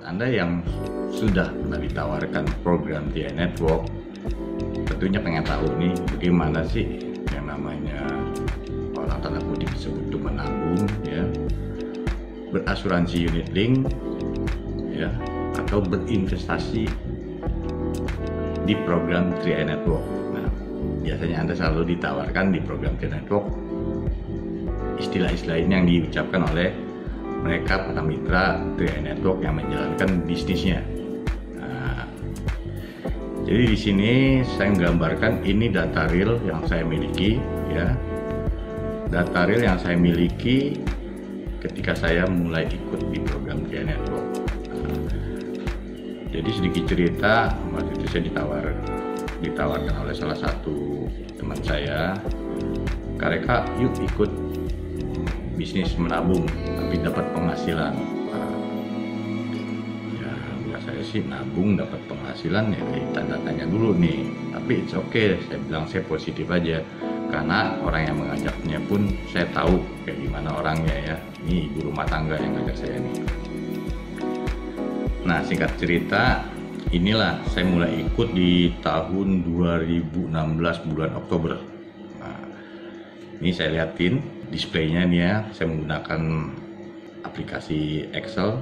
Anda yang sudah pernah ditawarkan program TI Network tentunya pengen tahu nih bagaimana sih yang namanya orang tanda kutip disebut itu menabung ya, berasuransi unit link ya, atau berinvestasi di program TI Network. Nah, biasanya Anda selalu ditawarkan di program TI Network istilah-istilah ini yang diucapkan oleh mereka para mitra TI Network yang menjalankan bisnisnya. Nah, jadi di sini saya menggambarkan ini data real yang saya miliki ya. Data real yang saya miliki ketika saya mulai ikut di program TI Network. Nah, jadi sedikit cerita, waktu itu saya ditawarkan oleh salah satu teman saya, "Kareka yuk ikut bisnis menabung tapi dapat penghasilan." Ya enggak, saya sih nabung dapat penghasilan ya tanda tanya dulu nih, tapi it's okay, saya bilang saya positif aja karena orang yang mengajaknya pun saya tahu kayak gimana orangnya ya. Ini ibu rumah tangga yang ngajak saya nih. Nah, singkat cerita, inilah saya mulai ikut di tahun 2016 bulan Oktober. Nah, ini saya liatin displaynya nih ya, saya menggunakan aplikasi Excel.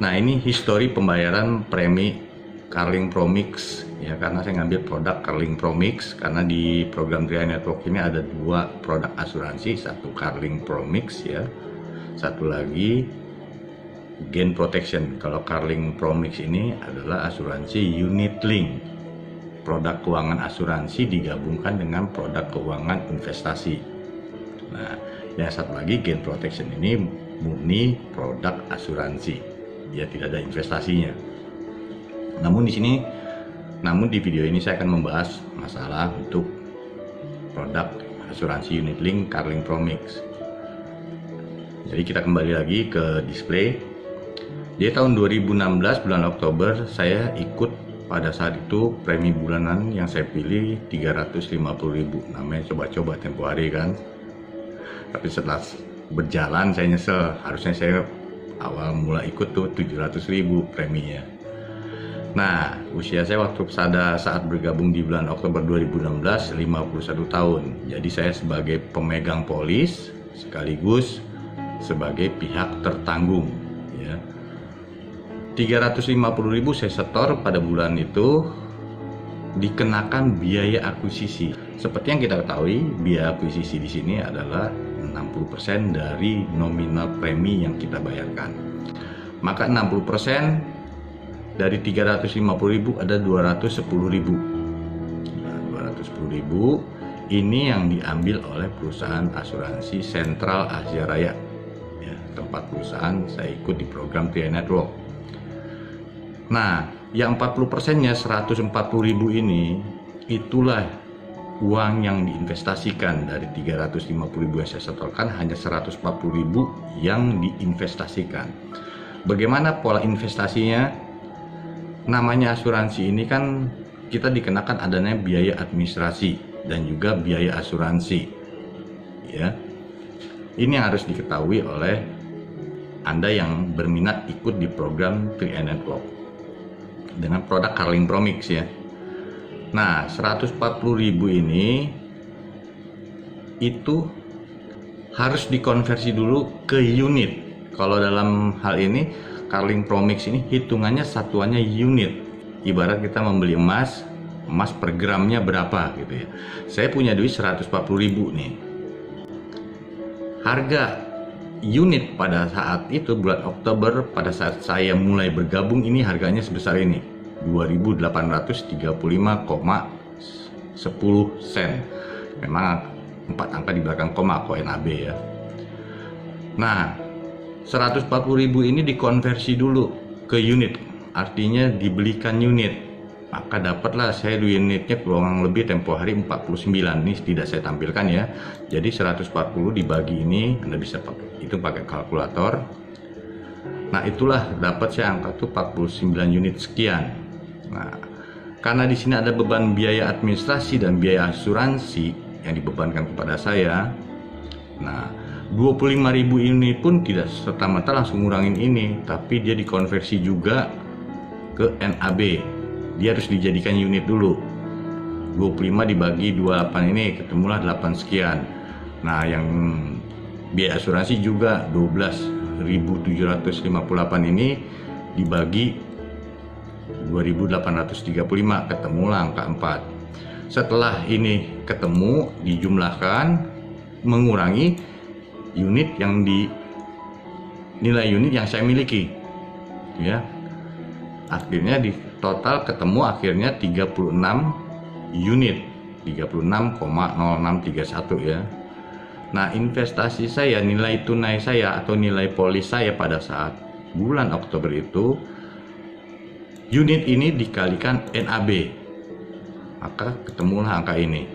Nah, ini histori pembayaran premi Carling Promix ya, karena saya ngambil produk Carling Promix karena di program TI Network ini ada dua produk asuransi, satu Carling Promix ya, satu lagi Gain Protection. Kalau Carling Promix ini adalah asuransi unit link, produk keuangan asuransi digabungkan dengan produk keuangan investasi. Nah, yang satu lagi Gain Protection ini murni produk asuransi, dia tidak ada investasinya. Namun di video ini saya akan membahas masalah untuk produk asuransi unit link Carling Promix. Jadi kita kembali lagi ke display. Jadi tahun 2016 bulan Oktober saya ikut, pada saat itu premi bulanan yang saya pilih 350.000. Namanya coba-coba tempo hari kan. Tapi setelah berjalan saya nyesel, harusnya saya awal mula ikut tuh 700.000 preminya. Nah, usia saya waktu saat bergabung di bulan Oktober 2016 51 tahun. Jadi saya sebagai pemegang polis sekaligus sebagai pihak tertanggung ya. 350.000 saya setor pada bulan itu, dikenakan biaya akuisisi. Seperti yang kita ketahui, biaya akuisisi di sini adalah 60% dari nominal premi yang kita bayarkan. Maka 60% dari 350.000 ada 210.000. Nah, 210.000 ini yang diambil oleh perusahaan asuransi Sentral Asia Raya. Ya, tempat perusahaan saya ikut di program TI Network. Nah, yang 40%-nya 140.000 ini, itulah uang yang diinvestasikan. Dari 350.000 yang saya setorkan, hanya 140.000 yang diinvestasikan. Bagaimana pola investasinya? Namanya asuransi ini kan kita dikenakan adanya biaya administrasi dan juga biaya asuransi ya. Ini yang harus diketahui oleh Anda yang berminat ikut di program TI Network dengan produk Carling Promix ya. Nah, 140.000 ini itu harus dikonversi dulu ke unit. Kalau dalam hal ini Carling Promix ini hitungannya satuannya unit. Ibarat kita membeli emas per gramnya berapa gitu ya. Saya punya duit 140.000 nih. Harga unit pada saat itu bulan Oktober, pada saat saya mulai bergabung, ini harganya sebesar ini, 2.835,10 sen. Memang 4 angka di belakang koma, koin AB ya. Nah, 140.000 ini dikonversi dulu ke unit, artinya dibelikan unit. Maka dapatlah saya unitnya kurang lebih tempo hari 49. Ini tidak saya tampilkan ya. Jadi 140 dibagi ini, Anda bisa pakai kalkulator. Nah, itulah dapat saya angka tuh 49 unit sekian. Nah, karena di sini ada beban biaya administrasi dan biaya asuransi yang dibebankan kepada saya. Nah, 25.000 ini pun tidak serta-merta langsung ngurangin ini, tapi dia dikonversi juga ke NAB. Dia harus dijadikan unit dulu. 25 dibagi 28 ini ketemulah 8 sekian. Nah, yang biaya asuransi juga 12.758 ini dibagi 2.835, ketemulah angka 4. Setelah ini ketemu, dijumlahkan, mengurangi unit yang nilai unit yang saya miliki, ya. Akhirnya di total ketemu akhirnya 36 unit, 36,0631 ya. Nah, investasi saya, nilai tunai saya atau nilai polis saya pada saat bulan Oktober itu, unit ini dikalikan NAB, maka ketemulah angka ini,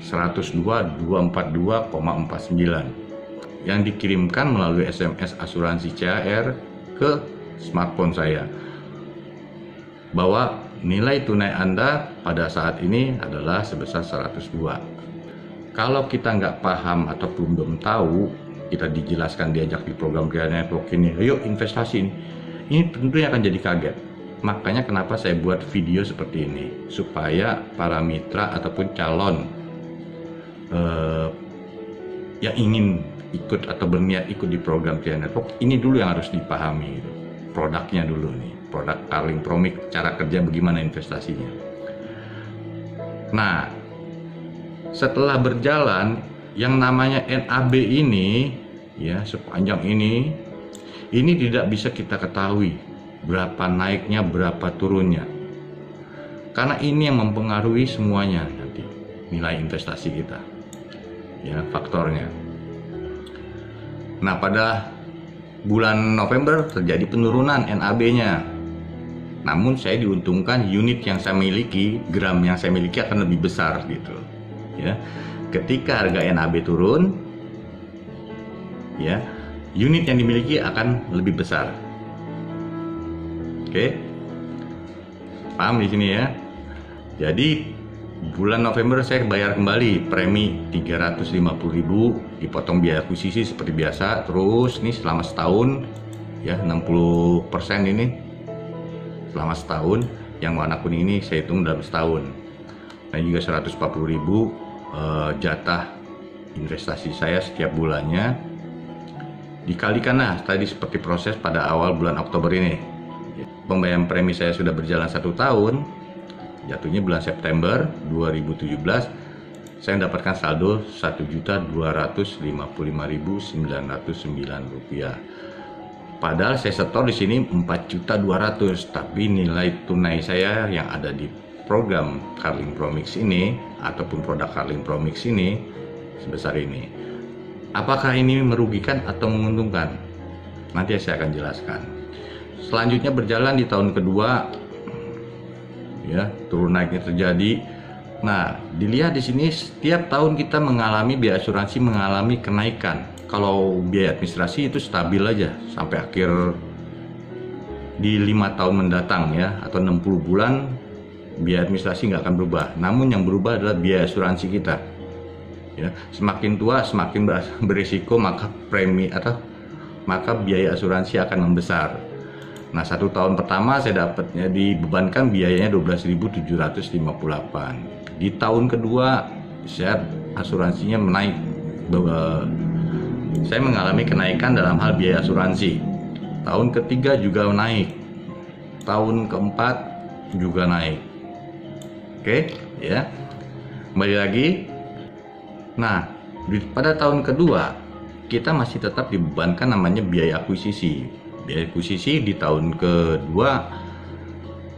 102.242,49 yang dikirimkan melalui SMS asuransi CHR ke smartphone saya, bahwa nilai tunai Anda pada saat ini adalah sebesar 102. Kalau kita nggak paham atau belum tahu, kita dijelaskan, diajak di program Clear Network ini, yuk investasi ini tentunya akan jadi kaget. Makanya kenapa saya buat video seperti ini, supaya para mitra ataupun calon yang ingin ikut atau berniat ikut di program Clear Network ini dulu yang harus dipahami, produknya dulu nih, produk Carling Promix, cara kerja bagaimana investasinya. Nah, setelah berjalan yang namanya NAB ini, ya, sepanjang ini tidak bisa kita ketahui berapa naiknya, berapa turunnya, karena ini yang mempengaruhi semuanya nanti nilai investasi kita, ya, faktornya. Nah, pada bulan November terjadi penurunan NAB-nya. Namun saya diuntungkan, unit yang saya miliki, gram yang saya miliki akan lebih besar gitu. Ya. Ketika harga NAB turun, ya, unit yang dimiliki akan lebih besar. Oke. Paham di sini ya? Jadi bulan November saya bayar kembali premi 350.000, dipotong biaya akuisisi seperti biasa. Terus nih selama setahun, ya, 60% ini selama setahun. Yang warna kuning ini saya hitung dalam setahun. Dan juga 140.000 jatah investasi saya setiap bulannya, dikalikanlah tadi seperti proses pada awal bulan Oktober ini. Pembayaran premi saya sudah berjalan 1 tahun, jatuhnya bulan September 2017 saya mendapatkan saldo Rp1.255.909. Padahal saya setor di sini 4.200.000, tapi nilai tunai saya yang ada di program Carling Promix ini ataupun produk Carling Promix ini sebesar ini. Apakah ini merugikan atau menguntungkan? Nanti saya akan jelaskan. Selanjutnya berjalan di tahun kedua, ya, turun naiknya terjadi. Nah, dilihat di sini setiap tahun kita mengalami biaya asuransi mengalami kenaikan. Kalau biaya administrasi itu stabil aja sampai akhir di 5 tahun mendatang, ya, atau 60 bulan biaya administrasi nggak akan berubah. Namun yang berubah adalah biaya asuransi kita. Ya, semakin tua semakin berisiko, maka premi atau maka biaya asuransi akan membesar. Nah, 1 tahun pertama saya dapatnya dibebankan biayanya 12.758. Di tahun kedua saya asuransinya menaik. Saya mengalami kenaikan dalam hal biaya asuransi. Tahun ketiga juga naik. Tahun keempat juga naik. Oke, ya. Kembali lagi. Nah, pada tahun kedua kita masih tetap dibebankan namanya biaya akuisisi. Biaya akuisisi di tahun kedua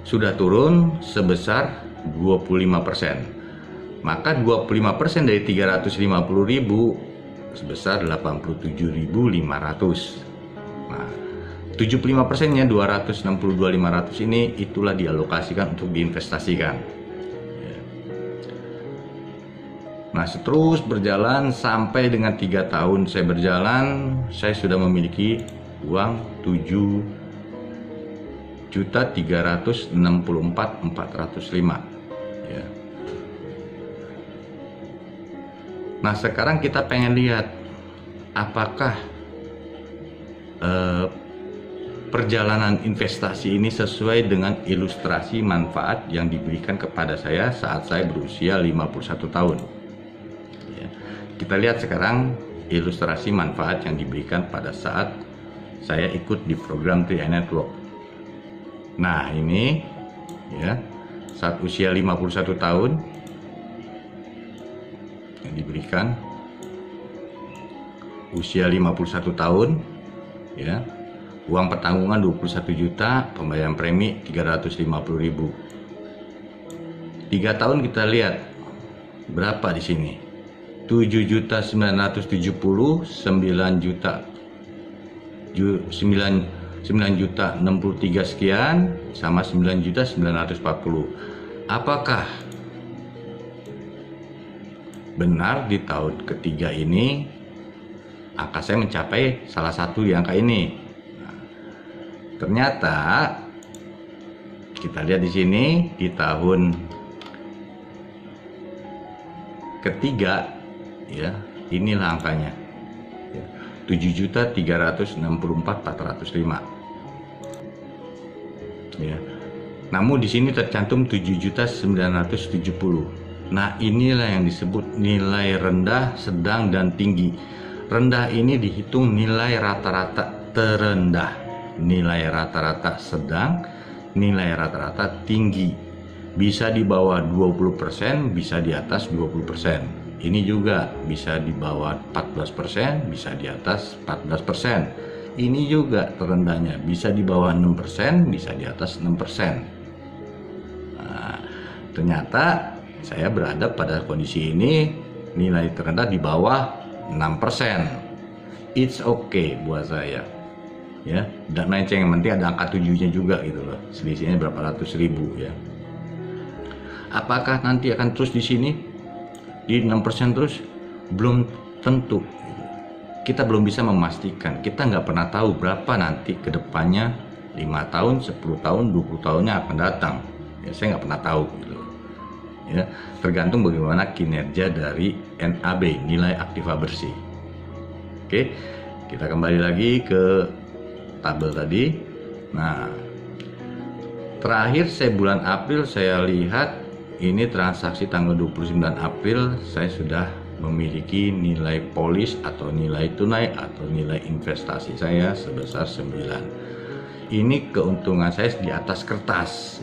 sudah turun sebesar 25%. Maka 25% dari 350.000 sebesar 87.500. Nah, 75%-nya 262.500 ini itulah dialokasikan untuk diinvestasikan. Nah, terus berjalan sampai dengan 3 tahun saya berjalan, saya sudah memiliki uang 7.364.405, ya. Nah, sekarang kita pengen lihat apakah perjalanan investasi ini sesuai dengan ilustrasi manfaat yang diberikan kepada saya saat saya berusia 51 tahun. Ya. Kita lihat sekarang ilustrasi manfaat yang diberikan pada saat saya ikut di program 3i Network. Nah, ini ya, saat usia 51 tahun yang diberikan usia 51 tahun ya. Uang pertanggungan 21 juta, pembayaran premi 350.000. 3 tahun kita lihat berapa di sini. 7.970, 9 juta 9.063 sekian sama 9.940. Apakah benar di tahun ketiga ini angka saya mencapai salah satu di angka ini? Ternyata kita lihat di sini di tahun ketiga ya, inilah angkanya. 7.364.405 ya. Namun di sini tercantum 7.970. Nah, inilah yang disebut nilai rendah, sedang, dan tinggi. Rendah ini dihitung nilai rata-rata terendah, nilai rata-rata sedang, nilai rata-rata tinggi. Bisa di bawah 20%, bisa di atas 20%. Ini juga bisa di bawah 14%, bisa di atas 14%. Ini juga terendahnya, bisa di bawah 6%, bisa di atas 6%. Nah, ternyata saya berada pada kondisi ini, nilai terendah di bawah 6%. It's okay buat saya. Ya, dan menceng, yang penting ada angka 7-nya juga gitu loh. Selisihnya berapa ratus ribu ya. Apakah nanti akan terus di sini di 6% terus? Belum tentu. Kita belum bisa memastikan. Kita nggak pernah tahu berapa nanti ke depannya, 5 tahun, 10 tahun, 20 tahunnya akan datang. Ya, saya nggak pernah tahu gitu. Ya, tergantung bagaimana kinerja dari NAB, nilai aktiva bersih. Oke, kita kembali lagi ke tabel tadi. Nah, terakhir saya bulan April saya lihat ini transaksi tanggal 29 April saya sudah memiliki nilai polis atau nilai tunai atau nilai investasi saya sebesar 9. Ini keuntungan saya di atas kertas.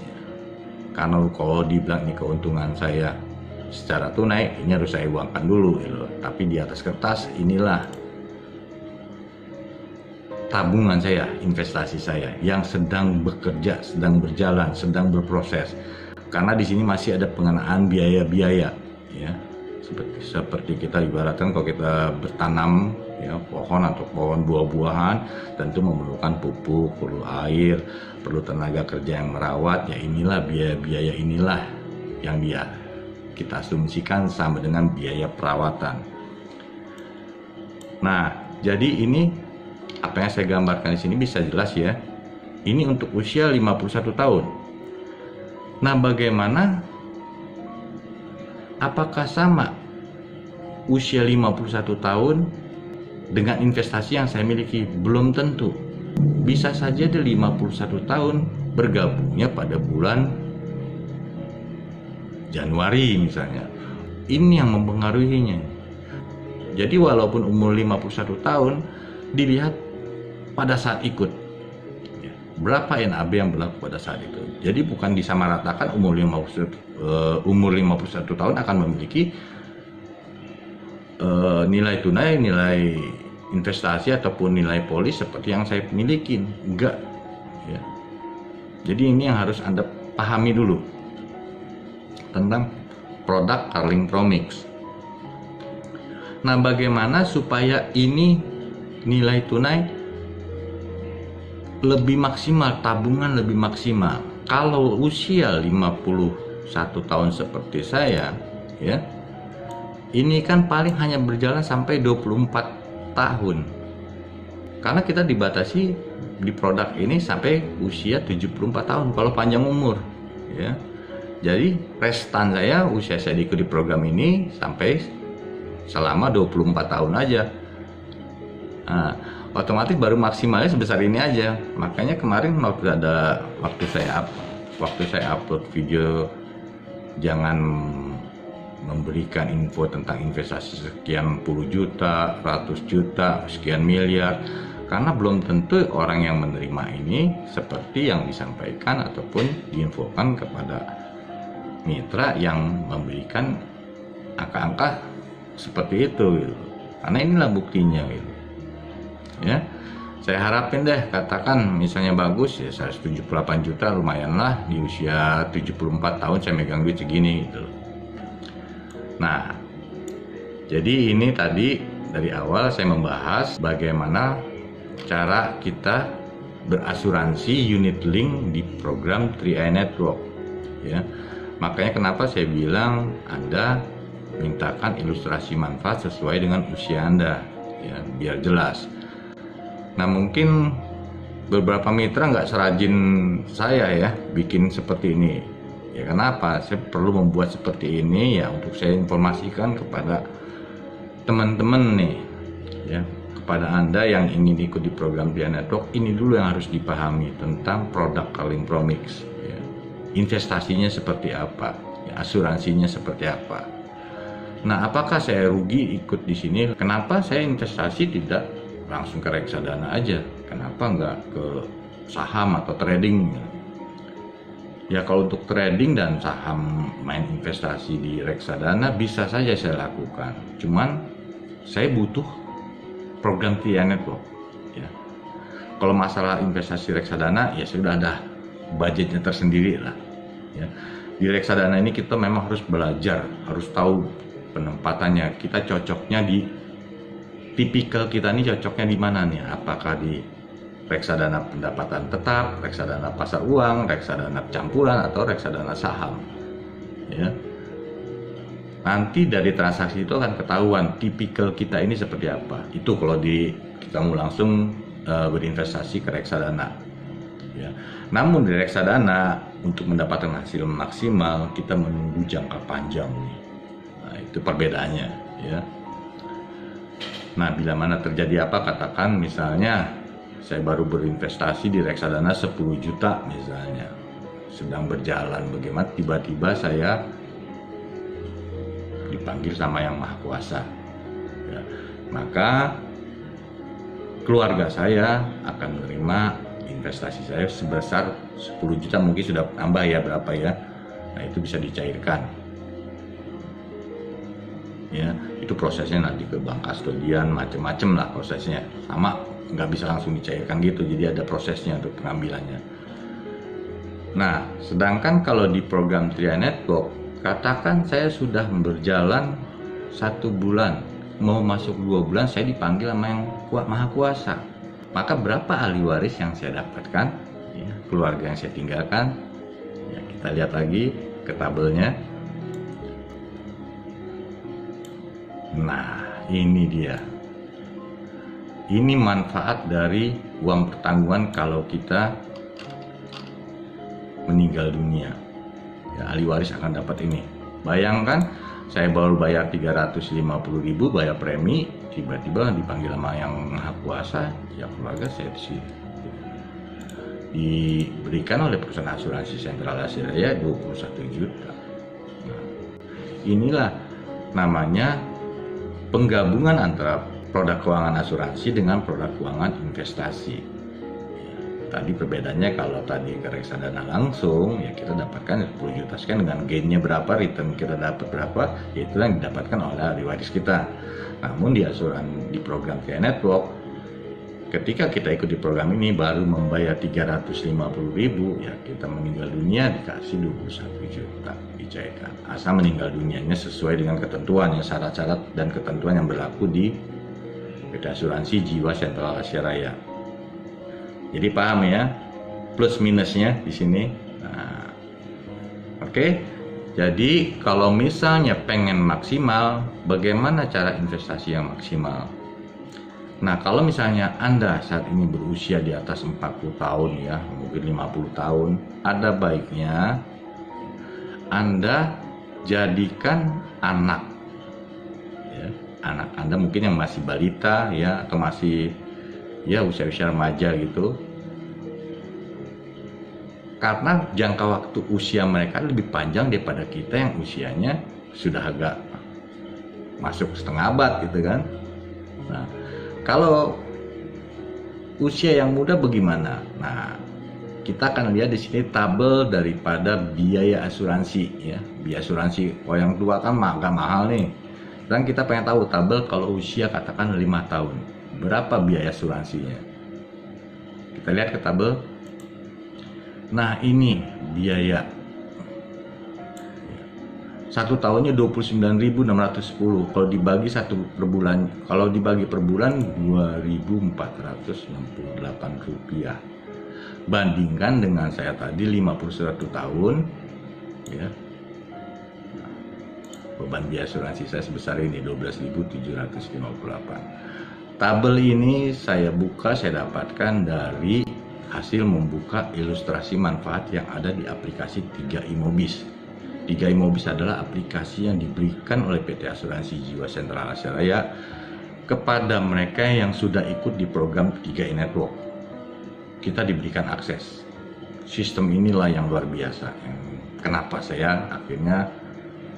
Karena kalau dibilang ini keuntungan saya secara tunai, ini harus saya uangkan dulu gitu. Tapi di atas kertas inilah tabungan saya, investasi saya yang sedang bekerja, sedang berjalan, sedang berproses. Karena di sini masih ada pengenaan biaya-biaya, ya. Seperti kita ibaratkan kalau kita bertanam ya pohon atau pohon buah-buahan, tentu memerlukan pupuk, perlu air, perlu tenaga kerja yang merawat. Ya inilah biaya-biaya inilah yang kita asumsikan sama dengan biaya perawatan. Nah, jadi ini apa yang saya gambarkan di sini bisa jelas ya. Ini untuk usia 51 tahun. Nah, bagaimana? Apakah sama usia 51 tahun dengan investasi yang saya miliki? Belum tentu. Bisa saja di 51 tahun bergabungnya pada bulan Januari misalnya. Ini yang mempengaruhinya. Jadi walaupun umur 51 tahun, dilihat pada saat ikut berapa NAB yang berlaku pada saat itu. Jadi bukan disamaratakan umur 51 tahun akan memiliki nilai tunai, nilai investasi ataupun nilai polis seperti yang saya miliki. Enggak ya. Jadi ini yang harus Anda pahami dulu tentang produk Carling Promix. Nah, bagaimana supaya ini nilai tunai lebih maksimal, tabungan lebih maksimal? Kalau usia 51 tahun seperti saya, ya, ini kan paling hanya berjalan sampai 24 tahun. Karena kita dibatasi di produk ini sampai usia 74 tahun kalau panjang umur, ya. Jadi restan saya, usia saya diikuti program ini sampai selama 24 tahun aja. Nah, otomatis baru maksimalnya sebesar ini aja. Makanya kemarin waktu saya upload video, jangan memberikan info tentang investasi sekian puluh juta, ratus juta, sekian miliar, karena belum tentu orang yang menerima ini seperti yang disampaikan ataupun diinfokan kepada mitra yang memberikan angka-angka seperti itu gitu. Karena inilah buktinya gitu. Ya, saya harapin deh, katakan misalnya bagus ya 178 juta, lumayan lah di usia 74 tahun saya megang duit segini gitu. Nah, jadi ini tadi dari awal saya membahas bagaimana cara kita berasuransi unit link di program 3i Network ya. Makanya kenapa saya bilang Anda mintakan ilustrasi manfaat sesuai dengan usia Anda ya, biar jelas. Nah, mungkin beberapa mitra nggak serajin saya ya bikin seperti ini ya. Kenapa saya perlu membuat seperti ini ya? Untuk saya informasikan kepada teman-teman nih ya, kepada Anda yang ingin ikut di program 3i Network, ini dulu yang harus dipahami tentang produk Kaleng Promix ya. Investasinya seperti apa ya, asuransinya seperti apa. Nah, apakah saya rugi ikut di sini? Kenapa saya investasi tidak langsung ke reksadana aja? Kenapa nggak ke saham atau trading? Ya, kalau untuk trading dan saham main investasi di reksadana bisa saja saya lakukan. Cuman saya butuh program 3i Network ya. Kalau masalah investasi reksadana ya sudah ada budgetnya tersendiri lah ya. Di reksadana ini kita memang harus belajar, harus tahu penempatannya. Kita cocoknya di tipikal kita ini cocoknya di mana nih? Apakah di reksadana pendapatan tetap, reksadana pasar uang, reksadana campuran, atau reksadana saham ya. Nanti dari transaksi itu akan ketahuan tipikal kita ini seperti apa. Itu kalau kita mau langsung berinvestasi ke reksadana ya. Namun di reksadana untuk mendapatkan hasil maksimal kita menunggu jangka panjang nih. Nah, itu perbedaannya ya. Nah, bila mana terjadi apa, katakan misalnya saya baru berinvestasi di reksadana 10 juta misalnya, sedang berjalan, bagaimana tiba-tiba saya dipanggil sama Yang Maha Kuasa ya. Maka keluarga saya akan menerima investasi saya sebesar 10 juta, mungkin sudah tambah ya berapa ya. Nah, itu bisa dicairkan ya. Itu prosesnya nanti ke bank kustodian, macam-macam lah prosesnya. Sama, nggak bisa langsung dicairkan gitu, jadi ada prosesnya untuk pengambilannya. Nah, sedangkan kalau di program 3i Network, katakan saya sudah berjalan 1 bulan, mau masuk 2 bulan, saya dipanggil sama Yang Maha Kuasa. Maka berapa ahli waris yang saya dapatkan ya, keluarga yang saya tinggalkan ya, kita lihat lagi ke tabelnya. Nah, ini dia. Ini manfaat dari uang pertanggungan kalau kita meninggal dunia. Ya, ahli waris akan dapat ini. Bayangkan saya baru bayar 350.000 bayar premi, tiba-tiba dipanggil sama Yang Maha Kuasa, ya keluarga saya diberikan oleh perusahaan asuransi Sentral Asia Raya 21 juta. Nah, inilah namanya penggabungan antara produk keuangan asuransi dengan produk keuangan investasi. Ya, tadi perbedaannya kalau tadi ke reksadana langsung ya kita dapatkan 10 juta sekian dengan gainnya berapa, return kita dapat berapa, ya itu yang didapatkan oleh ahli waris kita. Namun di asuransi di program 3i Network, ketika kita ikut di program ini baru membayar 350.000 ya, kita meninggal dunia dikasih 21 juta dicairkan. Asal meninggal dunianya sesuai dengan ketentuan, syarat-syarat dan ketentuan yang berlaku di PT Asuransi Jiwa Sentral Asia Raya. Jadi paham ya plus minusnya di sini. Nah, oke. Jadi kalau misalnya pengen maksimal, bagaimana cara investasi yang maksimal? Nah, kalau misalnya Anda saat ini berusia di atas 40 tahun ya, mungkin 50 tahun, ada baiknya Anda jadikan anak ya, anak Anda mungkin yang masih balita ya, atau masih ya usia-usia remaja gitu, karena jangka waktu usia mereka lebih panjang daripada kita yang usianya sudah agak masuk setengah abad gitu kan. Nah, kalau usia yang muda bagaimana? Nah, kita akan lihat di sini tabel daripada biaya asuransi ya. Biaya asuransi kalau yang tua kan agak mahal nih. Dan kita pengen tahu tabel kalau usia katakan 5 tahun, berapa biaya asuransinya? Kita lihat ke tabel. Nah, ini biaya. 1 tahunnya 29.610. Kalau dibagi per bulan, kalau dibagi per bulan 2.468 rupiah. Bandingkan dengan saya tadi 51 tahun ya. Beban biaya asuransi saya sebesar ini 12.758. Tabel ini saya buka, saya dapatkan dari hasil membuka ilustrasi manfaat yang ada di aplikasi 3iMobis. 3iMobis adalah aplikasi yang diberikan oleh PT Asuransi Jiwa Sentral Asia Raya kepada mereka yang sudah ikut di program 3i Network. Kita diberikan akses. Sistem inilah yang luar biasa. Kenapa saya akhirnya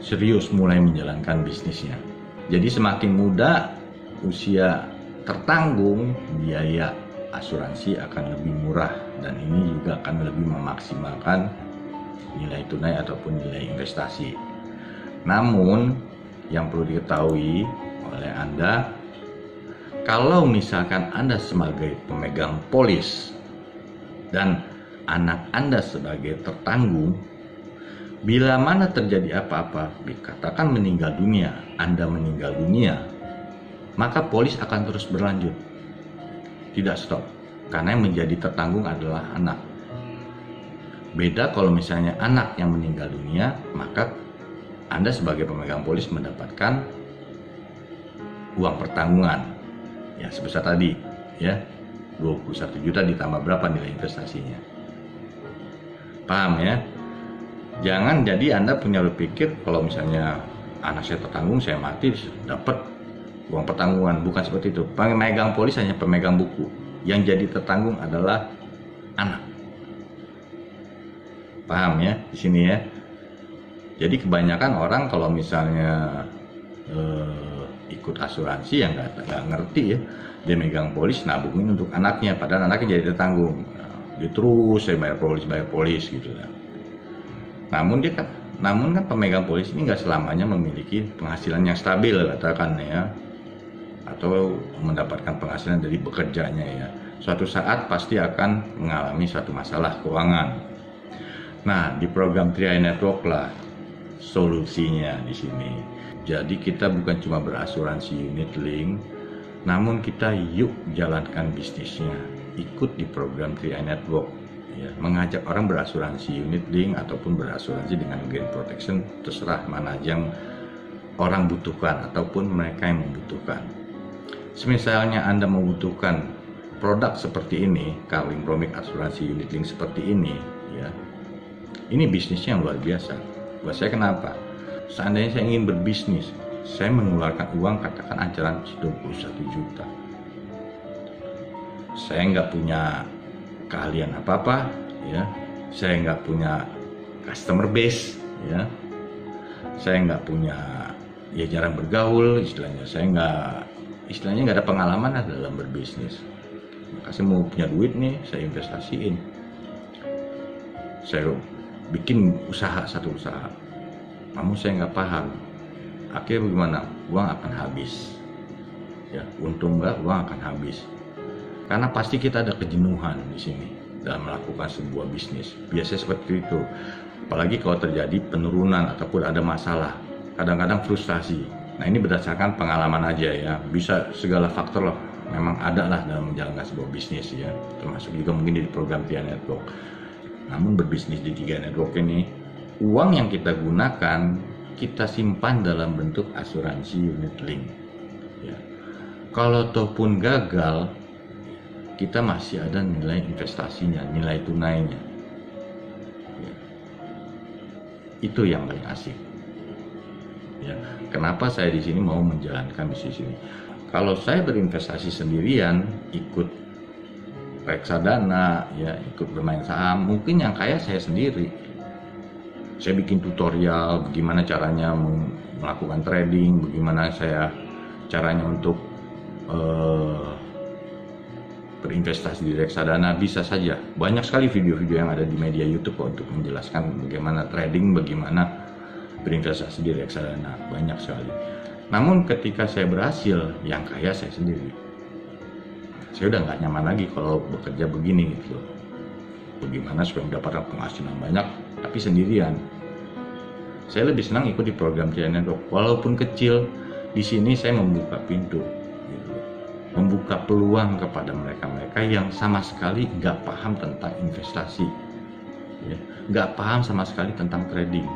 serius mulai menjalankan bisnisnya. Jadi semakin muda usia tertanggung, biaya asuransi akan lebih murah, dan ini juga akan lebih memaksimalkan nilai tunai ataupun nilai investasi. Namun yang perlu diketahui oleh Anda, kalau misalkan Anda sebagai pemegang polis dan anak Anda sebagai tertanggung, bila mana terjadi apa-apa, dikatakan meninggal dunia, Anda meninggal dunia, maka polis akan terus berlanjut, tidak stop, karena yang menjadi tertanggung adalah anak. Beda kalau misalnya anak yang meninggal dunia, maka Anda sebagai pemegang polis mendapatkan uang pertanggungan ya sebesar tadi ya, 21 juta ditambah berapa nilai investasinya. Paham ya? Jangan jadi Anda punya berpikir kalau misalnya anak saya tertanggung, saya mati dapat uang pertanggungan. Bukan seperti itu. Pemegang polis hanya pemegang buku. Yang jadi tertanggung adalah anak. Paham ya di sini ya? Jadi kebanyakan orang kalau misalnya ikut asuransi yang nggak ngerti ya, dia megang polis nabungin untuk anaknya, padahal anaknya jadi tertanggung. Dia terus saya bayar polis gitu ya. Namun kan pemegang polis ini nggak selamanya memiliki penghasilan yang stabil katakan ya, atau mendapatkan penghasilan dari bekerjanya ya. Suatu saat pasti akan mengalami suatu masalah keuangan. Nah, di program 3i Network lah solusinya di sini. Jadi kita bukan cuma berasuransi unit link, namun kita yuk jalankan bisnisnya, ikut di program 3i Network. Ya, mengajak orang berasuransi unit link ataupun berasuransi dengan Gain Protection, terserah mana aja yang orang butuhkan ataupun mereka yang membutuhkan. Semisalnya Anda membutuhkan produk seperti ini, Carling Bromik asuransi unit link seperti ini ya, ini bisnisnya yang luar biasa. Buat saya kenapa? Seandainya saya ingin berbisnis, saya mengeluarkan uang katakan ancaran 21 juta. Saya nggak punya keahlian apa-apa ya, saya nggak punya customer base ya, saya nggak punya ya jarang bergaul istilahnya, saya nggak ada pengalaman dalam berbisnis. Maka saya mau punya duit nih, saya investasiin, saya bikin satu usaha, namun saya nggak paham, akhirnya bagaimana? Uang akan habis ya, untung nggak, uang akan habis. Karena pasti kita ada kejenuhan di sini dalam melakukan sebuah bisnis. Biasanya seperti itu. Apalagi kalau terjadi penurunan ataupun ada masalah. Kadang-kadang frustasi. Nah, ini berdasarkan pengalaman aja ya. Bisa segala faktor loh. Memang ada lah dalam menjalankan sebuah bisnis ya. Termasuk juga mungkin di program 3i Network. Namun berbisnis di 3i Network ini, uang yang kita gunakan, kita simpan dalam bentuk asuransi unit link. Ya. Kalau ataupun gagal, kita masih ada nilai investasinya, nilai tunainya. Ya. Itu yang paling asik. Ya, kenapa saya di sini mau menjalankan bisnis ini? Kalau saya berinvestasi sendirian, ikut reksadana, ya, ikut bermain saham, mungkin yang kaya saya sendiri. Saya bikin tutorial bagaimana caranya melakukan trading, bagaimana caranya untuk berinvestasi di reksadana, bisa saja. Banyak sekali video-video yang ada di media YouTube untuk menjelaskan bagaimana trading, bagaimana berinvestasi di reksadana, banyak sekali. Namun ketika saya berhasil, yang kaya saya sendiri. Saya udah nggak nyaman lagi kalau bekerja begini gitu. Bagaimana supaya mendapatkan penghasilan banyak, tapi sendirian. Saya lebih senang ikut di program TNI Network, walaupun kecil. Di sini saya membuka pintu, gitu. Membuka peluang kepada mereka-mereka yang sama sekali nggak paham tentang investasi, ya. Nggak paham sama sekali tentang trading.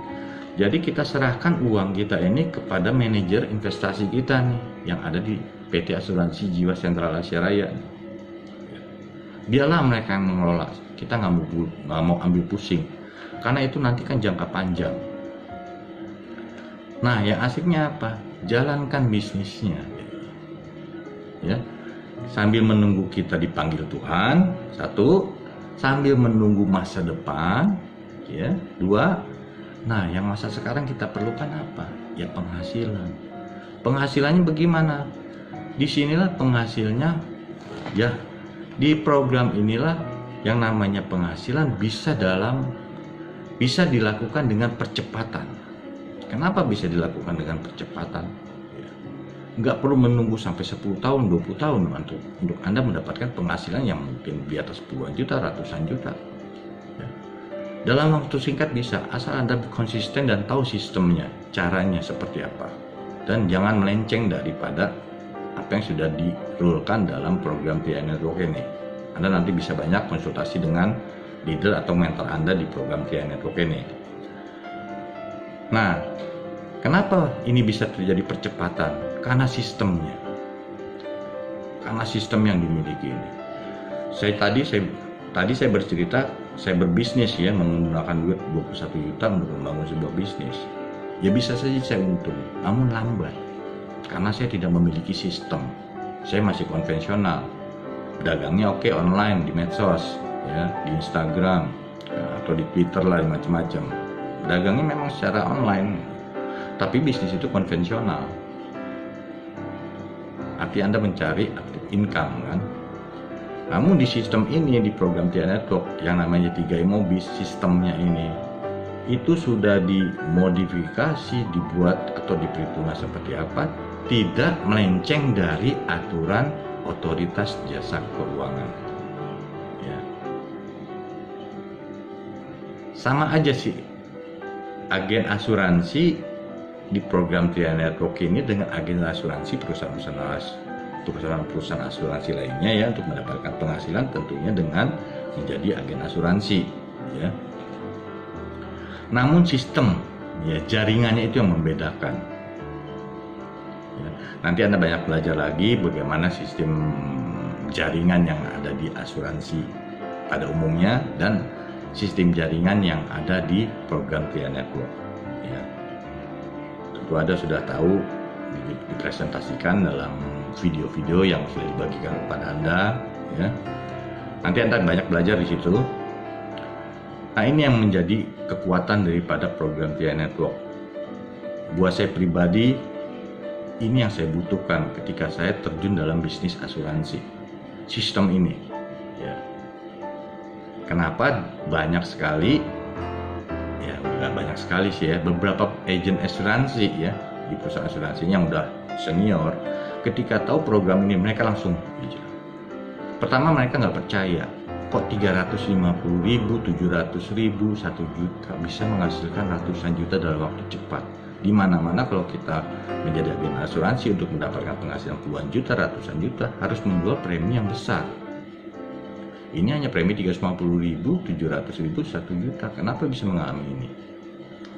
Jadi kita serahkan uang kita ini kepada manajer investasi kita nih, yang ada di PT Asuransi Jiwa Sentral Asia Raya. Biarlah mereka yang mengelola, kita nggak mau ambil pusing, karena itu nanti kan jangka panjang. Nah, yang asiknya apa? Jalankan bisnisnya, ya. Sambil menunggu kita dipanggil Tuhan, satu, sambil menunggu masa depan, ya. Dua, nah, yang masa sekarang kita perlukan apa? Ya penghasilan. Penghasilannya bagaimana? Disinilah penghasilnya, ya. Di program inilah yang namanya penghasilan bisa dilakukan dengan percepatan. Kenapa bisa dilakukan dengan percepatan? Ya. Nggak perlu menunggu sampai 10 tahun, 20 tahun untuk Anda mendapatkan penghasilan yang mungkin di atas puluhan juta, ratusan juta. Dalam waktu singkat bisa, asal Anda konsisten dan tahu sistemnya, caranya seperti apa. Dan jangan melenceng daripada apa yang sudah dirulkan dalam program TNI Network ini. Anda nanti bisa banyak konsultasi dengan leader atau mentor Anda di program TNI Network ini. Nah, kenapa ini bisa terjadi percepatan? Karena sistemnya. Karena sistem yang dimiliki ini. Tadi saya bercerita, saya berbisnis ya, menggunakan duit 21 juta untuk membangun sebuah bisnis. Ya bisa saja saya untung, namun lambat. Karena saya tidak memiliki sistem. Saya masih konvensional. Dagangnya oke, online, di medsos, ya, di Instagram, ya, atau di Twitter lah, macam-macam. Dagangnya memang secara online. Tapi bisnis itu konvensional. Arti Anda mencari aktif income kan. Namun di sistem ini, di program TNI Network yang namanya 3MO sistemnya ini, itu sudah dimodifikasi, dibuat atau diperhitungkan seperti apa, tidak melenceng dari aturan otoritas jasa keuangan. Ya. Sama aja sih, agen asuransi di program TNI Network ini dengan agen asuransi perusahaan asuransi lainnya ya, untuk mendapatkan penghasilan tentunya dengan menjadi agen asuransi, ya. Namun sistem, ya, jaringannya itu yang membedakan. Ya. Nanti Anda banyak belajar lagi bagaimana sistem jaringan yang ada di asuransi pada umumnya dan sistem jaringan yang ada di program TNI Network. Ya. Tentu Anda sudah tahu, dipresentasikan dalam video-video yang sudah dibagikan kepada Anda, ya. Nanti Anda banyak belajar di situ. Nah, ini yang menjadi kekuatan daripada program TNI Network. Buat saya pribadi, ini yang saya butuhkan ketika saya terjun dalam bisnis asuransi. Sistem ini, ya. Kenapa banyak sekali, ya nggak banyak sekali sih ya, beberapa agen asuransi ya di perusahaan asuransinya yang udah senior, ketika tahu program ini mereka langsung hijrah. Pertama mereka nggak percaya, kok 350.000, 700.000, 1 juta bisa menghasilkan ratusan juta dalam waktu cepat. Di mana-mana kalau kita menjadi agen asuransi untuk mendapatkan penghasilan puluhan juta, ratusan juta, harus menjual premi yang besar. Ini hanya premi 350.000, 700.000, 1 juta. Kenapa bisa mengalami ini?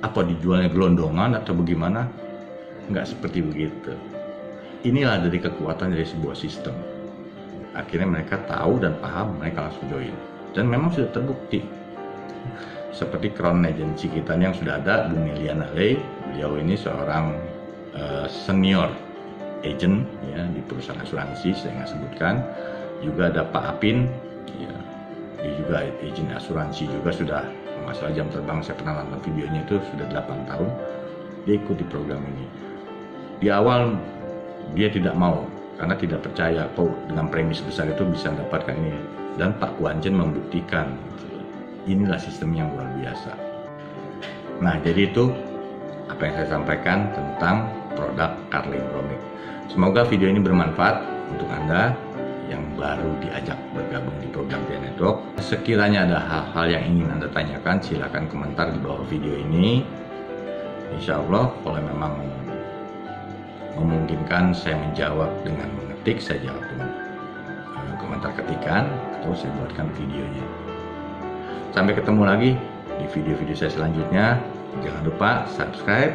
Apa dijualnya gelondongan atau bagaimana? Nggak seperti begitu. Inilah dari kekuatan dari sebuah sistem. Akhirnya mereka tahu dan paham, mereka langsung join. Dan memang sudah terbukti. Seperti Crown Agency kita yang sudah ada, Bu Meliana Lei, beliau ini seorang senior agent ya di perusahaan asuransi, saya nggak sebutkan. Juga ada Pak Apin, ya, dia juga agent asuransi juga, sudah masalah jam terbang, saya pernah nonton videonya itu sudah 8 tahun dia ikut di program ini. Di awal dia tidak mau karena tidak percaya kok dengan premis besar itu bisa mendapatkan ini, dan Pak Kuanjen membuktikan inilah sistem yang luar biasa. Nah, jadi itu apa yang saya sampaikan tentang produk Carling Promik. Semoga video ini bermanfaat untuk Anda yang baru diajak bergabung di program Dia Network. Sekiranya ada hal-hal yang ingin Anda tanyakan, silakan komentar di bawah video ini. Insya Allah kalau memang memungkinkan saya menjawab dengan mengetik, saya jawab dengan komentar ketikan atau saya buatkan videonya. Sampai ketemu lagi di video-video saya selanjutnya. Jangan lupa subscribe,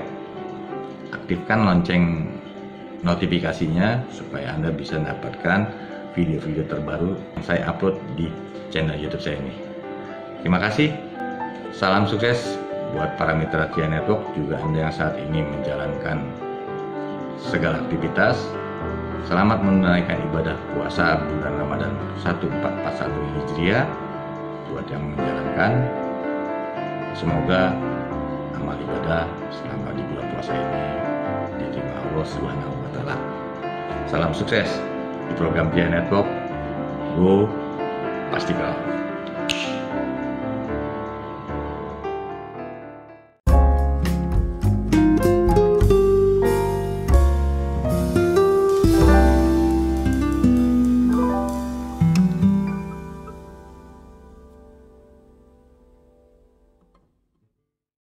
aktifkan lonceng notifikasinya supaya Anda bisa mendapatkan video-video terbaru yang saya upload di channel YouTube saya ini. Terima kasih. Salam sukses buat para mitra Dia Network, juga Anda yang saat ini menjalankan segala aktivitas. Selamat menunaikan ibadah puasa bulan Ramadan 1441 Hijriah buat yang menjalankan. Semoga amal ibadah selama di bulan puasa ini diterima Allah Subhanahu wa Ta'ala. Salam sukses di program Dia Network. Go Pastigal.